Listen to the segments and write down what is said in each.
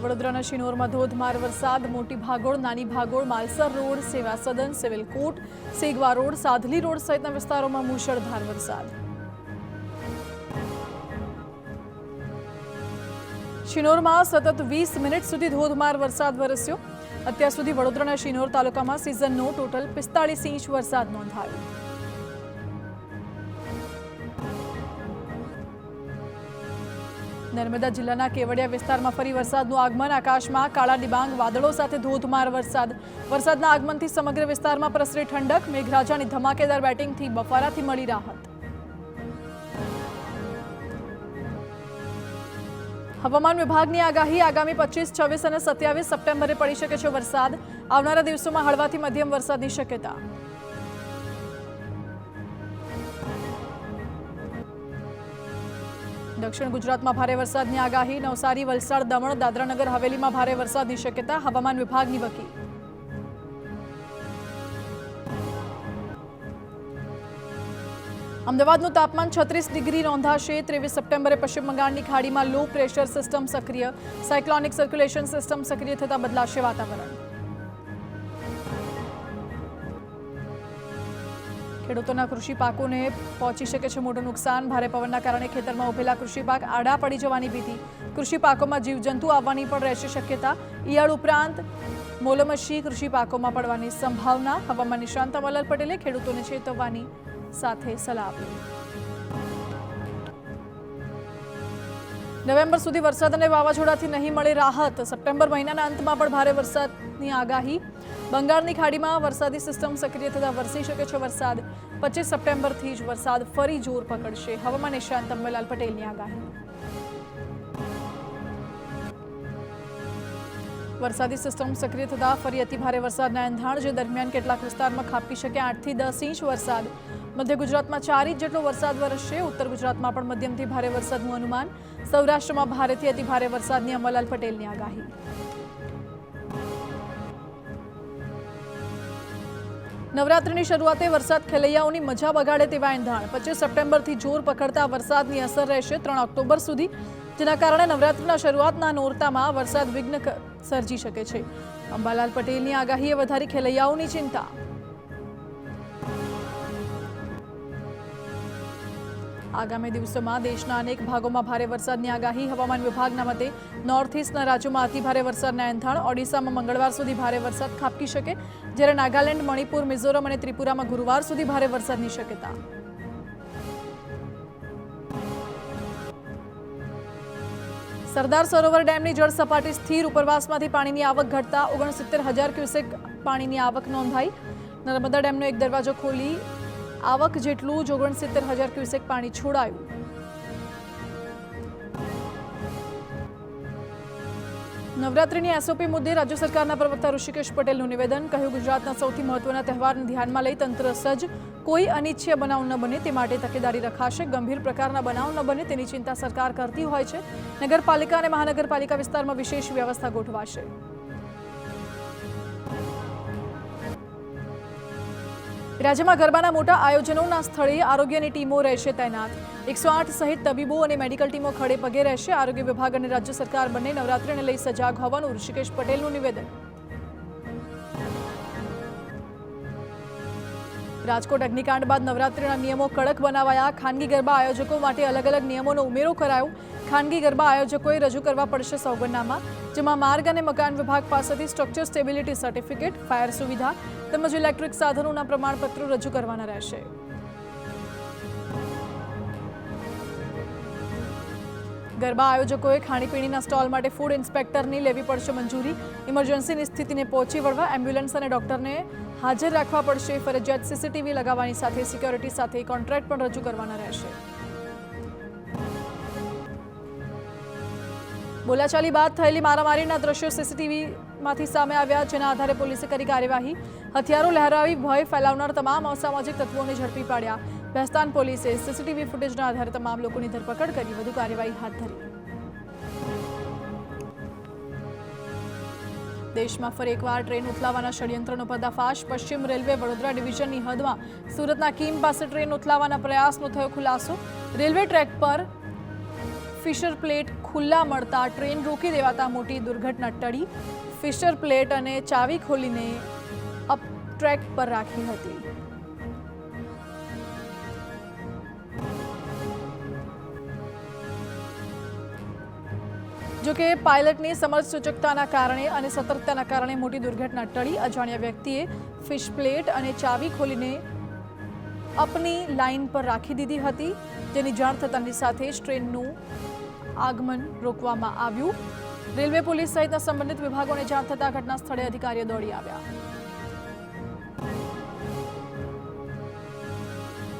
વડોદરાના શિનોરમાં ધોધમાર વરસાદ, મોટી ભાગોળ, નાની ભાગોળ, માલસર રોડ, સેવા સદન, civil court, Segwa road, Sadhli road સહિતના વિસ્તારોમાં મુશળધાર વરસાદ. શિનોરમાં સતત 20 મિનિટ સુધી ધોધમાર વરસાદ વરસ્યો. અત્યાર સુધી વડોદરાના શિનોર તાલુકામાં સિઝનનો ટોટલ 45 ઇંચ વરસાદ નોંધાયો. નર્મદા જિલ્લાના કેવડિયા વિસ્તારમાં ફરી વરસાદનું આગમન. આકાશમાં કાળા ડિબાંગ વાદળો સાથે ધોધમાર વરસાદ. વરસાદના આગમનથી સમગ્ર વિસ્તારમાં પ્રસરી ઠંડક. મેઘરાજાની ધમાકેદાર બેટિંગથી બફારાથી મળી રાહત. હવામાન વિભાગની આગાહી. આગામી 25, 26 અને 27 સપ્ટેમ્બરે પડી શકે છે વરસાદ. આવનારા દિવસોમાં હળવાથી મધ્યમ વરસાદની શક્યતા. દક્ષિણ ગુજરાતમાં ભારે વરસાદની આગાહી. નવસારી, વલસાડ, દમણ, દાદરાનગર હવેલીમાં ભારે વરસાદની શક્યતા. હવામાન વિભાગની વકી. અમદાવાદનું તાપમાન 36 ડિગ્રી નોંધાશે. 23 સપ્ટેમ્બરે પશ્ચિમ બંગાળની ખાડીમાં લો પ્રેશર સિસ્ટમ સક્રિય. સાયક્લોનિક સર્ક્યુલેશન સિસ્ટમ સક્રિય થતા બદલાશે વાતાવરણ. ખેડૂતોના કૃષિ પાકોને પહોંચી શકે છે મોટું નુકસાન. ભારે પવનના કારણે ખેતરમાં ઉભેલા કૃષિ પાક આડા પડી જવાની ભીતિ. કૃષિ પાકોમાં જીવજંતુ આવવાની પણ રહેશે શક્યતા. ઈયળ ઉપરાંત મોલમચ્છી કૃષિ પાકોમાં પડવાની સંભાવના. હવામાન નિષ્ણાંત અમરલાલ પટેલે ખેડૂતોને ચેતવવાની સાથે સલાહ આપી. નવેમ્બર સુધી વરસાદ અને વાવાઝોડાથી નહીં મળે રાહત. સપ્ટેમ્બર મહિનાના અંતમાં પણ ભારે વરસાદની આગાહી. બંગાળની ખાડીમાં વરસાદી સિસ્ટમ સક્રિય થતા વરસી શકે છે વરસાદ. 25 સપ્ટેમ્બરથી જ વરસાદ ફરી જોર પકડશે. હવામાન નિષ્ણાંત અમરલાલ પટેલની આગાહી. વરસાદી સિસ્ટમ સક્રિય થતા ફરી અતિભારે વરસાદના એંધાણ. જે દરમિયાન કેટલાક વિસ્તારમાં ખાબકી શકે 8 થી 10 ઇંચ વરસાદ. મધ્ય ગુજરાતમાં 4 ઇંચ જેટલો વરસાદ વરસશે. ઉત્તર ગુજરાતમાં પણ મધ્યમથી ભારે વરસાદનું અનુમાન. સૌરાષ્ટ્રમાં ભારેથી અતિભારે વરસાદની અમરલાલ પટેલની આગાહી. નવરાત્રિની શરૂઆતે વરસાદ ખેલૈયાઓની મજા બગાડે તેવા એંધાણ. 25 સપ્ટેમ્બરથી જોર પકડતા વરસાદની અસર રહેશે 3 ઓક્ટોબર સુધી. જેના કારણે નવરાત્રિના શરૂઆતના નોરતામાં વરસાદ વિઘ્ન સર્જી શકે છે. અંબાલાલ પટેલની આગાહીએ વધારી ખેલૈયાઓની ચિંતા. આગામી દિવસોમાં દેશના અનેક ભાગોમાં ભારે વરસાદની આગાહી. હવામાન વિભાગના મતે નોર્થ ઇસ્ટના રાજ્યોમાં અતિભારે વરસાદના એંધાણ. ઓડિશામાં મંગળવાર સુધી ભારે વરસાદ ખાબકી શકે. જ્યારે નાગાલેન્ડ, મણિપુર, મિઝોરમ અને ત્રિપુરામાં ગુરુવાર સુધી ભારે વરસાદની શક્યતા. સરદાર સરોવર ડેમની જળ સપાટી સ્થિર. ઉપરવાસમાંથી પાણીની આવક ઘટતા 69,000 ક્યુસેક પાણીની આવક નોંધાઈ. નર્મદા ડેમનો એક દરવાજો ખોલી આવક જેટલું 69,000 ક્યુસેક પાણી છોડાયું. નવરાત્રિની એસઓપી મુદ્દે રાજ્ય સરકારના પ્રવક્તા ઋષિકેશ પટેલનું નિવેદન. કહ્યું, ગુજરાતના સૌથી મહત્વના તહેવારને ધ્યાનમાં લઈ તંત્ર સજ્જ. કોઈ અનિચ્છનીય બનાવ ન બને તે માટે તકેદારી રખાશે. ગંભીર પ્રકારના બનાવ ન બને તેની ચિંતા સરકાર કરતી હોય છે. નગરપાલિકા અને મહાનગરપાલિકા વિસ્તારમાં વિશેષ વ્યવસ્થા ગોઠવાશે. રાજ્યમાં ગરબાના મોટા આયોજનોના સ્થળે આરોગ્યની ટીમો રહેશે તૈનાત. 108 સહિત તબીબો અને મેડિકલ ટીમો ખડે પગે રહેશે. આરોગ્ય વિભાગ અને રાજ્ય સરકાર બંને નવરાત્રિને લઈ સજાગ હોવાનું ઋષિકેશ પટેલનું નિવેદન. રાજકોટ અગ્નિકાંડ બાદ નવરાત્રિના નિયમો કડક બનાવાયા. ખાનગી ગરબા આયોજકો માટે અલગ અલગ નિયમોનો ઉમેરો કરાયો. ખાનગી ગરબા આયોજકોએ રજૂ કરવા પડશે સોગંદનામા. જેમાં માર્ગ અને મકાન વિભાગ પાસેથી સ્ટ્રક્ચર સ્ટેબિલિટી સર્ટિફિકેટ, ફાયર સુવિધા તેમજ ઇલેક્ટ્રિક સાધનોના પ્રમાણપત્રો રજૂ કરવાના રહેશે. ગરબા આયોજકોએ ખાણીપીણીના સ્ટોલ માટે ફૂડ ઇન્સ્પેક્ટરની લેવી પડશે મંજૂરી. ઇમરજન્સીની સ્થિતિને પહોંચી વળવા એમ્બ્યુલન્સ અને ડોક્ટરને હાજર રાખવા પડશે. ફરજિયાત સીસીટીવી લગાવવાની સાથે સિક્યોરિટી સાથે કોન્ટ્રાક્ટ પણ રજૂ કરવાના રહેશે. બોલાચાલી બાદ થયેલી મારામારીના દ્રશ્યો સીસીટીવીમાંથી સામે આવ્યા. જેના આધારે પોલીસે કરી કાર્યવાહી. હથિયારો લહેરાવી ભય ફેલાવનાર તમામ અસામાજિક તત્વોને ઝડપી પાડ્યા. ભેસ્તાન પોલીસે સીસીટીવી ફૂટેજના આધારે તમામ લોકોની ધરપકડ કરી વધુ કાર્યવાહી હાથ ધરી. દેશમાં ફરી એકવાર ટ્રેન ઉથલાવવાના ષડયંત્રનો પર્દાફાશ. પશ્ચિમ રેલવે વડોદરા ડિવિઝનની હદમાં સુરતના કીમ પાસે ટ્રેન ઉથલાવવાના પ્રયાસનો થયો ખુલાસો. રેલવે ટ્રેક પર ફિશર પ્લેટ ખુલ્લા મળતા ટ્રેન રોકી દેવાતા મોટી દુર્ઘટના ટળી। ફિશર પ્લેટ અને ચાવી ખોલીને અપ ટ્રેક પર રાખી હતી। જો કે પાયલટની સમજ સૂચકતાના કારણે અને સતર્કતાના કારણે મોટી દુર્ઘટના ટળી। અજાણ્યા વ્યક્તિએ ફિશ પ્લેટ અને ચાવી ખોલીને અપની લાઇન પર રાખી દીધી હતી, જેની જાણ થતાની સાથે જ ટ્રેનનું આગમન રોકવામાં આવ્યું। રેલવે પોલીસ સહિતના સંબંધિત વિભાગોને જાણ થતાં ઘટના સ્થળે અધિકારીઓ દોડી આવ્યા।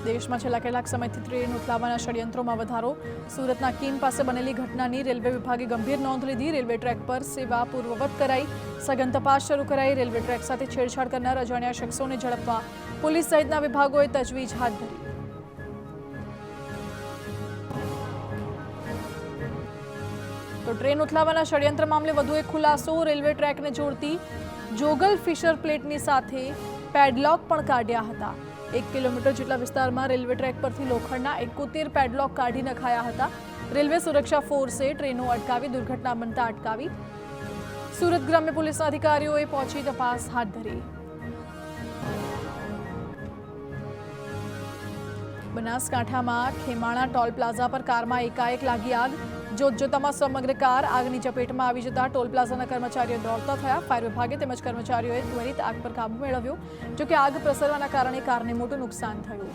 દેશમાં છેલ્લા કેટલાક સમયથી ટ્રેન ઉથલાવવાના ષડયંત્રોમાં વધારો। સુરતના કીમ પાસે બનેલી ઘટનાની રેલવે વિભાગે ગંભીર નોંધ લીધી। રેલવે ટ્રેક પર સેવા પૂર્વવત કરાઈ, સઘન તપાસ શરૂ કરાઈ। રેલવે ટ્રેક સાથે છેડછાડ કરનાર અજાણ્યા શખ્સોને ઝડપવા પોલીસ સહિતના વિભાગોએ તજવીજ હાથ ધરી। તો ટ્રેન ઉથલાવવાના ષડયંત્ર મામલે વધુ એક ખુલાસો। રેલવે ટ્રેકને જોડતી જોગલ ફિશર પ્લેટની સાથે પેડલોક પણ કાઢ્યા હતા। 1 કિલોમીટર જેટલા વિસ્તારમાં રેલવે ટ્રેક પરથી લોખંડના 71 પેડલોક કાઢી નખાયા હતા। રેલવે સુરક્ષા ફોર્સે ટ્રેનો અટકાવી દુર્ઘટના બનતા અટકાવી। સુરત ગ્રામ્ય પોલીસના અધિકારીઓએ પહોંચી તપાસ હાથ ધરી। બનાસકાંઠામાં ખેમાણા ટોલ પ્લાઝા પર કારમાં એકાએક લાગી આગ। જોતજોતામાં સમગ્ર કાર આગની ચપેટમાં આવી જતા ટોલ પ્લાઝાના કર્મચારીઓ દોડતા થયા। ફાયર વિભાગે તેમજ કર્મચારીઓએ ત્વરિત આગ પર કાબુ મેળવ્યો। જો કે આગ પ્રસરવાના કારણે કારને મોટું નુકસાન થયું।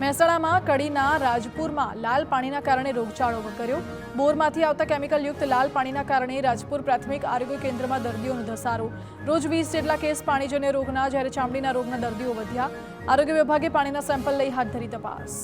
મહેસાણામાં કડીના રાજપુરમાં લાલ પાણીના કારણે રોગચાળો વકર્યો। બોરમાંથી આવતા કેમિકલયુક્ત લાલ પાણીના કારણે રાજપુર પ્રાથમિક આરોગ્ય કેન્દ્રમાં દર્દીઓનો ધસારો। રોજ 20 જેટલા કેસ પાણીજન્ય રોગના, જ્યારે ચામડીના રોગના દર્દીઓ વધ્યા। આરોગ્ય વિભાગે પાણીના સેમ્પલ લઈ હાથ ધરી તપાસ।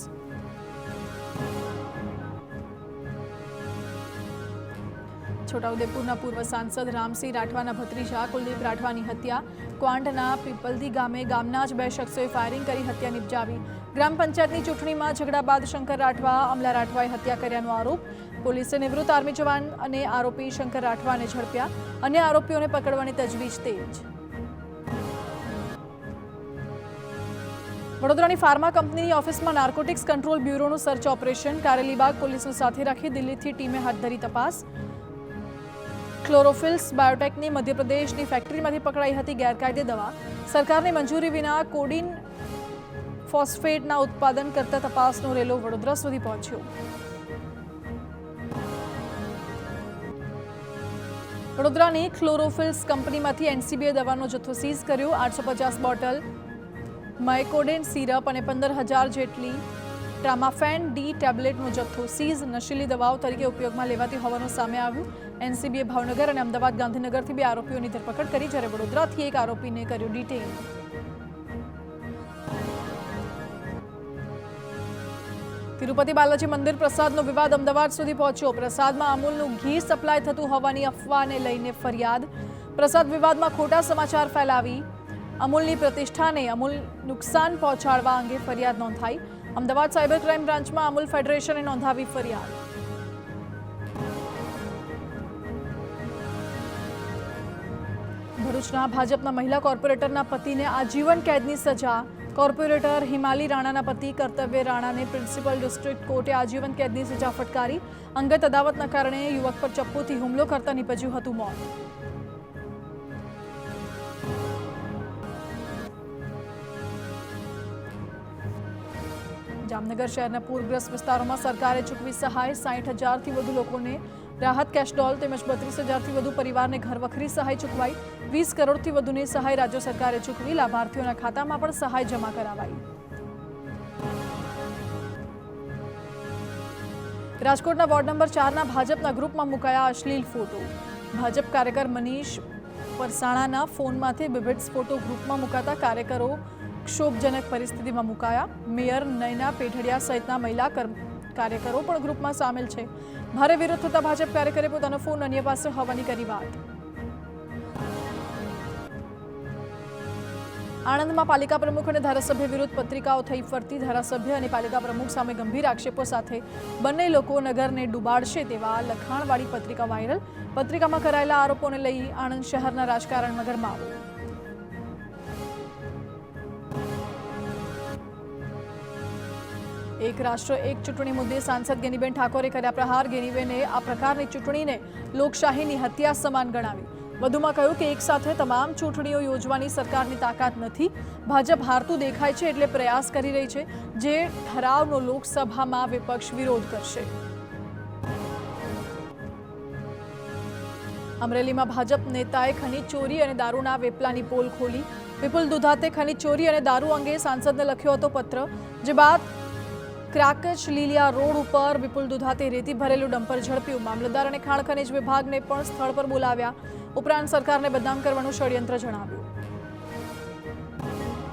છોટાઉદેપુરના પૂર્વ સાંસદ રામસિંહ રાઠવાના ભત્રીજા કુલદીપ રાઠવાની હત્યા। ક્વાંટના પીપલદી ગામે ગામના જ 2 શખ્સોએ ફાયરિંગ કરી હત્યા નિપજાવી। ગ્રામ પંચાયતની ચૂંટણીમાં ઝઘડા બાદ શંકર રાઠવા, અમલા રાઠવાએ હત્યા કર્યાનો આરોપ। પોલીસે નિવૃત્ત આર્મી જવાન અને આરોપી શંકર રાઠવાને ઝડપ્યા। અન્ય આરોપીઓને પકડવાની તજવીજ તેજ। વડોદરાની ફાર્મા કંપનીની ઓફિસમાં નાર્કોટિક્સ કંટ્રોલ બ્યુરોનું સર્ચ ઓપરેશન। કારેલીબાગ પોલીસને સાથે રાખી દિલ્હીથી ટીમે હાથ ધરી તપાસ। ક્લોરોફિલ્સ બાયોટેકની મધ્યપ્રદેશની ફેક્ટરીમાંથી પકડાઈ હતી ગેરકાયદે દવા। સરકારની મંજૂરી વિના કોડિન ફોસ્ફેટના ઉત્પાદન કરતા તપાસનો રેલો વડોદરા સુધી પહોંચ્યો। વડોદરાની ક્લોરોફિલ્સ કંપનીમાંથી એનસીબીએ દવાનો જથ્થો સીઝ કર્યો। 850 બોટલ માયકોડેન સિરપ અને 15,000 જેટલી ટ્રામાફેન ડી ટેબ્લેટનો જથ્થો સીઝ। નશીલી દવાઓ તરીકે ઉપયોગમાં લેવાતી હોવાનું સામે આવ્યું। એનસીબીએ ભાવનગર અને અમદાવાદ, ગાંધીનગરથી 2 આરોપીઓની ધરપકડ કરી, જ્યારે વડોદરાથી એક આરોપીને કર્યો ડિટેઇન। તિરુપતિ બાલાજી મંદિર પ્રસાદનો વિવાદ અમદાવાદ સુધી પહોંચ્યો। પ્રસાદમાં અમૂલનું ઘી સપ્લાય થતું હોવાની અફવાને લઈને ફરિયાદ। પ્રસાદ વિવાદમાં ખોટા સમાચાર ફેલાવી અમૂલની પ્રતિષ્ઠાને અમૂલ નુકસાન પહોંચાડવા અંગે ફરિયાદ નોંધાઈ। અમદાવાદ સાયબર ક્રાઇમ બ્રાન્ચમાં અમૂલ ફેડરેશને નોંધાવી ફરિયાદ। ભરૂચના ભાજપના મહિલા કોર્પોરેટરના પતિને આજીવન કેદની સજા। કોર્પોરેટર હિમાલી રાણાના પતિ કર્તવ્ય રાણાને પ્રિન્સિપલ ડિસ્ટ્રિક્ટ કોર્ટે આજીવન કેદની સજા ફટકારી। અંગત અદાવતના કારણે યુવક પર ચપ્પુથી હુમલો કરતા નીપજ્યું હતું મોત। જામનગર શહેરના પૂરગ્રસ્ત વિસ્તારોમાં સરકારે ચૂકવી સહાય। 60,000થી વધુ લોકોને રાહત કેશ ડોલ તેમજ 32,000થી વધુ પરિવારને ઘરવખરી સહાય ચૂકવાઈ। 20 કરોડથી વધુની સહાય રાજ્ય સરકારે ચૂકવી। લાભાર્થીઓના ખાતામાં પણ સહાય જમા કરાવાઈ। રાજકોટના વોર્ડ નંબર 4ના ભાજપના ગ્રુપમાં મુકાયા અશ્લીલ ફોટો। ભાજપ કાર્યકર મનીષ પરસાણાના ફોનમાંથી વિવિધ ફોટો ગ્રુપમાં મુકાતા કાર્યકરો ક્ષોભજનક પરિસ્થિતિમાં મુકાયા। મેયર નયના પેઢડિયા સહિતના મહિલા કાર્યકરો પણ ગ્રુપમાં સામેલ છે। ભારે વિરોધ થતા ભાજપ કાર્યકરે પોતાનો ફોન અન્ય પાસે હોવાની કરી વાત। આણંદમાં પાલિકા પ્રમુખ અને ધારાસભ્ય વિરુદ્ધ પત્રિકાઓ થઈ ફરતી। ધારાસભ્ય અને પાલિકા પ્રમુખ સામે ગંભીર આક્ષેપો સાથે બંને લોકો નગરને ડૂબાડશે તેવા લખાણવાળી પત્રિકા વાયરલ। પત્રિકામાં કરાયેલા આરોપોને લઈ આણંદ શહેરના રાજકારણમાં ગરમાવો। એક રાષ્ટ્ર એક ચૂંટણી મુદ્દે સાંસદ ગેનીબેન ઠાકોરે કર્યા પ્રહાર. ગેનીબેને આ પ્રકારની ચૂંટણીને લોકશાહીની હત્યા સમાન ગણાવી. વધુમાં કહ્યું કે એક સાથે તમામ ચૂંટણીઓ યોજવાની સરકારની તાકાત નથી. ભાજપ હારતું દેખાય છે એટલે પ્રયાસ કરી રહી છે, જે ઠરાવનો લોકસભામાં વિપક્ષ વિરોધ કરશે. અમરેલીમાં ભાજપ નેતાએ ખનીજ ચોરી અને દારૂના વેપલાની પોલ ખોલી. વિપુલ દુધાતે ખનીજ ચોરી અને દારૂ અંગે સાંસદને લખ્યો હતો પત્ર, જે બાદ ક્રાકચ લીલિયા રોડ ઉપર વિપુલ દુધાતે રેતી ભરેલું ડમ્પર ઝડપ્યું. મામલતદાર અને ખાણ ખનીજ વિભાગને પણ સ્થળ પર બોલાવ્યા. ઉપરાંત સરકારને બદનામ કરવાનું ષડયંત્ર જણાવ્યું.